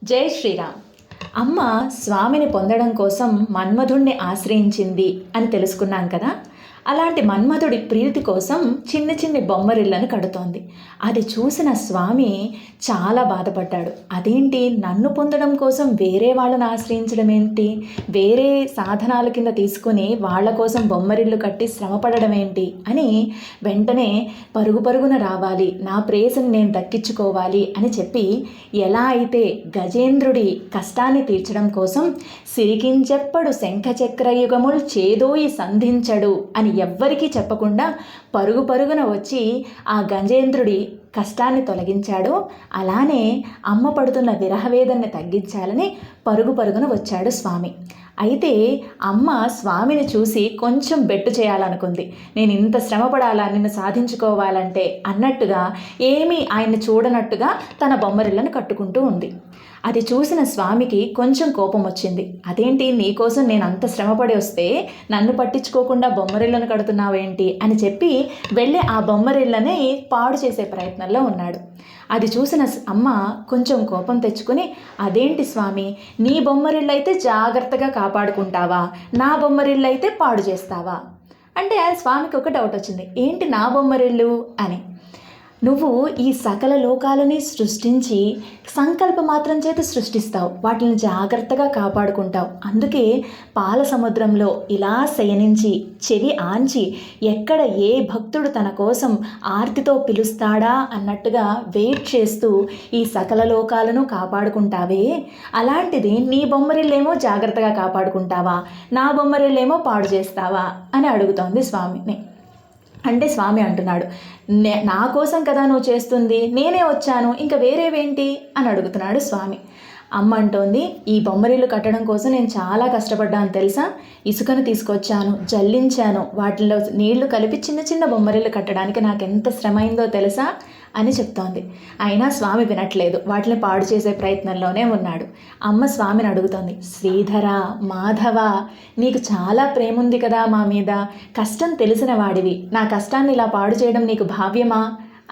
జై శ్రీరామ్. అమ్మ స్వామిని పొందడం కోసం మన్మధుణ్ణి ఆశ్రయించింది అని తెలుసుకున్నాం కదా. అలాంటి మన్మధుడి ప్రీతి కోసం చిన్న చిన్న బొమ్మరిళ్లను కడుతోంది. అది చూసిన స్వామి చాలా బాధపడ్డాడు. అదేంటి, నన్ను పొందడం కోసం వేరే వాళ్ళని ఆశ్రయించడం ఏంటి, వేరే సాధనాల కింద తీసుకుని వాళ్ళ కోసం బొమ్మరిళ్ళు కట్టి శ్రమపడడం ఏంటి అని వెంటనే పరుగు పరుగున రావాలి, నా ప్రేయసిని నేను దక్కించుకోవాలి అని చెప్పి, ఎలా అయితే గజేంద్రుడి కష్టాన్ని తీర్చడం కోసం సిరికించెప్పడు శంఖచక్రయుగముల్ చేదోయి సంధించడు అని ఎవ్వరికీ చెప్పకుండా పరుగు పరుగున వచ్చి ఆ గజేంద్రుడి కష్టాన్ని తొలగించాడో, అలానే అమ్మ పడుతున్న విరహవేదనని తగ్గించాలని పరుగు పరుగున వచ్చాడు స్వామి. అయితే అమ్మ స్వామిని చూసి కొంచెం బెట్టు చేయాలనుకుంది. నేను ఇంత శ్రమపడాలా నిన్ను సాధించుకోవాలంటే అన్నట్టుగా, ఏమీ ఆయన్ని చూడనట్టుగా తన బొమ్మరిళ్ళను కట్టుకుంటూ ఉంది. అది చూసిన స్వామికి కొంచెం కోపం వచ్చింది. అదేంటి, నీకోసం నేను అంత శ్రమపడి వస్తే నన్ను పట్టించుకోకుండా బొమ్మరిళ్ళను కడుతున్నావేంటి అని చెప్పి వెళ్ళి ఆ బొమ్మరిళ్ళని పాడు చేసే ప్రయత్నంలో ఉన్నాడు. అది చూసిన అమ్మ కొంచెం కోపం తెచ్చుకుని, అదేంటి స్వామి, నీ బొమ్మరిళ్ళు అయితే జాగ్రత్తగా కాపాడుకుంటావా, నా బొమ్మరిళ్ళు అయితే పాడు చేస్తావా అంటే స్వామికి ఒక డౌట్ వచ్చింది. ఏంటి నా బొమ్మరిళ్ళు అని. నువ్వు ఈ సకల లోకాలని సృష్టించి సంకల్ప మాత్రం చేత సృష్టిస్తావు, వాటిని జాగ్రత్తగా కాపాడుకుంటావు. అందుకే పాల సముద్రంలో ఇలా శయనించి చెవి ఆంచి ఎక్కడ ఏ భక్తుడు తన కోసం ఆర్తితో పిలుస్తాడా అన్నట్టుగా వెయిట్ చేస్తూ ఈ సకల లోకాలను కాపాడుకుంటావే, అలాంటిది నీ బొమ్మరిల్లేమో జాగ్రత్తగా కాపాడుకుంటావా, నా బొమ్మరిల్లేమో పాడు చేస్తావా అని అడుగుతోంది స్వామిని. అంటే స్వామి అంటున్నాడు, నా కోసం కదా నువ్వు చేస్తుంది, నేనే వచ్చాను, ఇంకా వేరేవేంటి అని అడుగుతున్నాడు స్వామి. అమ్మ అంటోంది, ఈ బొమ్మరిల్లు కట్టడం కోసం నేను చాలా కష్టపడ్డాను తెలుసా, ఇసుకను తీసుకొచ్చాను, జల్లించాను, వాటిలో నీళ్లు కలిపి చిన్న చిన్న బొమ్మరిల్లు కట్టడానికి నాకు ఎంత శ్రమ అయిందో తెలుసా అని చెప్తోంది. అయినా స్వామి వినట్లేదు, వాటిని పాడు చేసే ప్రయత్నంలోనే ఉన్నాడు. అమ్మ స్వామిని అడుగుతోంది, శ్రీధర, మాధవ, నీకు చాలా ప్రేమ ఉంది కదా మా మీద, కష్టం తెలిసిన వాడివి, నా కష్టాన్ని ఇలా పాడు చేయడం నీకు భావ్యమా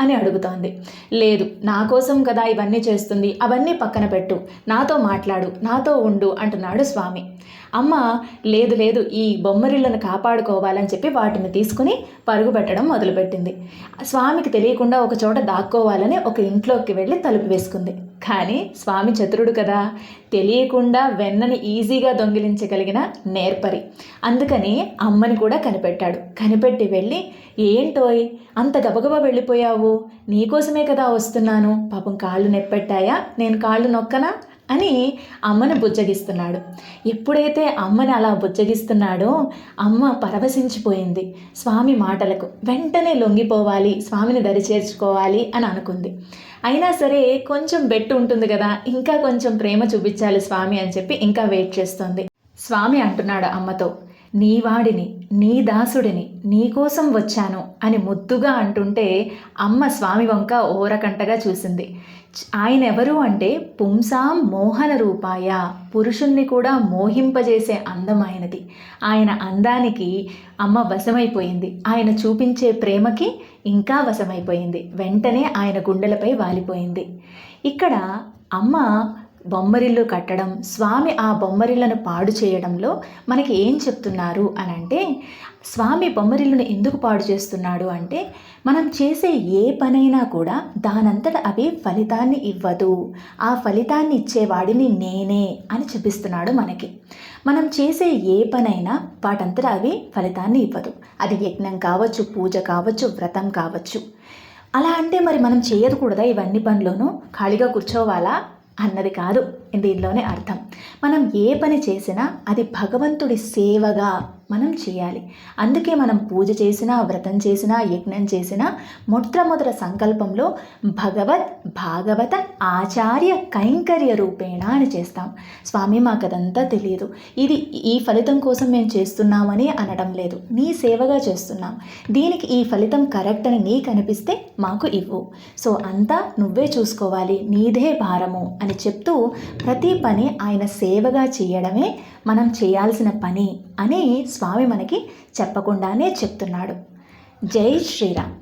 అని అడుగుతోంది. లేదు, నా కోసం కదా ఇవన్నీ చేస్తుంది, అవన్నీ పక్కన పెట్టు, నాతో మాట్లాడు, నాతో ఉండు అంటున్నాడు స్వామి. అమ్మ లేదు లేదు, ఈ బొమ్మరిళ్ళను కాపాడుకోవాలని చెప్పి వాటిని తీసుకుని పరుగు పెట్టడం మొదలుపెట్టింది. స్వామికి తెలియకుండా ఒక చోట దాక్కోవాలని ఒక ఇంట్లోకి వెళ్ళి తలుపు వేసుకుంది. కానీ స్వామి చతురుడు కదా, తెలియకుండా వెన్నని ఈజీగా దొంగిలించగలిగిన నేర్పరి. అందుకని అమ్మని కూడా కనిపెట్టాడు. కనిపెట్టి వెళ్ళి, ఏంటోయ్ అంత గబగబా వెళ్ళిపోయావు, నీకోసమే కదా వస్తున్నాను, పాపం కాళ్ళు నెప్పెట్టాయా, నేను కాళ్ళు నొక్కనా అని అమ్మని బుజ్జగిస్తున్నాడు. ఎప్పుడైతే అమ్మని అలా బుజ్జగిస్తున్నాడో అమ్మ పరవశించిపోయింది స్వామి మాటలకు. వెంటనే లొంగిపోవాలి, స్వామిని దరిచేర్చుకోవాలి అని అనుకుంది. అయినా సరే కొంచెం బెట్టు ఉంటుంది కదా, ఇంకా కొంచెం ప్రేమ చూపించాలి స్వామి అని చెప్పి ఇంకా వెయిట్ చేస్తుంది. స్వామి అంటున్నాడు అమ్మతో, నీ వాడిని, నీ దాసుడిని, నీకోసం వచ్చాను అని ముద్దుగా అంటుంటే అమ్మ స్వామి వంక ఓరకంటగా చూసింది. ఆయన ఎవరు అంటే పుంసాం మోహన రూపాయ, పురుషుణ్ణి కూడా మోహింపజేసే అందమైనది. ఆయన అందానికి అమ్మ వశమైపోయింది, ఆయన చూపించే ప్రేమకి ఇంకా వశమైపోయింది. వెంటనే ఆయన గుండెలపై వాలిపోయింది. ఇక్కడ అమ్మ బొమ్మరిల్లు కట్టడం, స్వామి ఆ బొమ్మరిళ్లను పాడు చేయడంలో మనకి ఏం చెప్తున్నారు అని అంటే, స్వామి బొమ్మరిల్లును ఎందుకు పాడు చేస్తున్నాడు అంటే, మనం చేసే ఏ పనైనా కూడా దానంతట అవి ఫలితాన్ని ఇవ్వదు, ఆ ఫలితాన్ని ఇచ్చేవాడిని నేనే అని చూపిస్తున్నాడు మనకి. మనం చేసే ఏ పనైనా వాటంతట అవి ఫలితాన్ని ఇవ్వదు. అది యజ్ఞం కావచ్చు, పూజ కావచ్చు, వ్రతం కావచ్చు. అలా అంటే మరి మనం చేయకూడదా ఇవన్నీ పనులను, ఖాళీగా కూర్చోవాలా అన్నది కాదు దీనిలోనే అర్థం. మనం ఏ పని చేసినా అది భగవంతుడి సేవగా మనం చేయాలి. అందుకే మనం పూజ చేసినా, వ్రతం చేసినా, యజ్ఞం చేసినా మొట్టమొదటి సంకల్పంలో భగవత్ భాగవత ఆచార్య కైంకర్య రూపేణ అని చేస్తాం. స్వామి మాకు అదంతా తెలియదు, ఇది ఈ ఫలితం కోసం మేము చేస్తున్నామని అనడం లేదు, నీ సేవగా చేస్తున్నాం, దీనికి ఈ ఫలితం కరెక్ట్ అని నీకు అనిపిస్తే మాకు ఇవ్వు, సో అంతా నువ్వే చూసుకోవాలి, నీదే భారము అని చెప్తూ ప్రతి పని ఆయన సేవగా చేయడమే మనం చేయాల్సిన పని అని స్వామి మనకి చెప్పకుండానే చెప్తున్నాడు. జై శ్రీరామ్.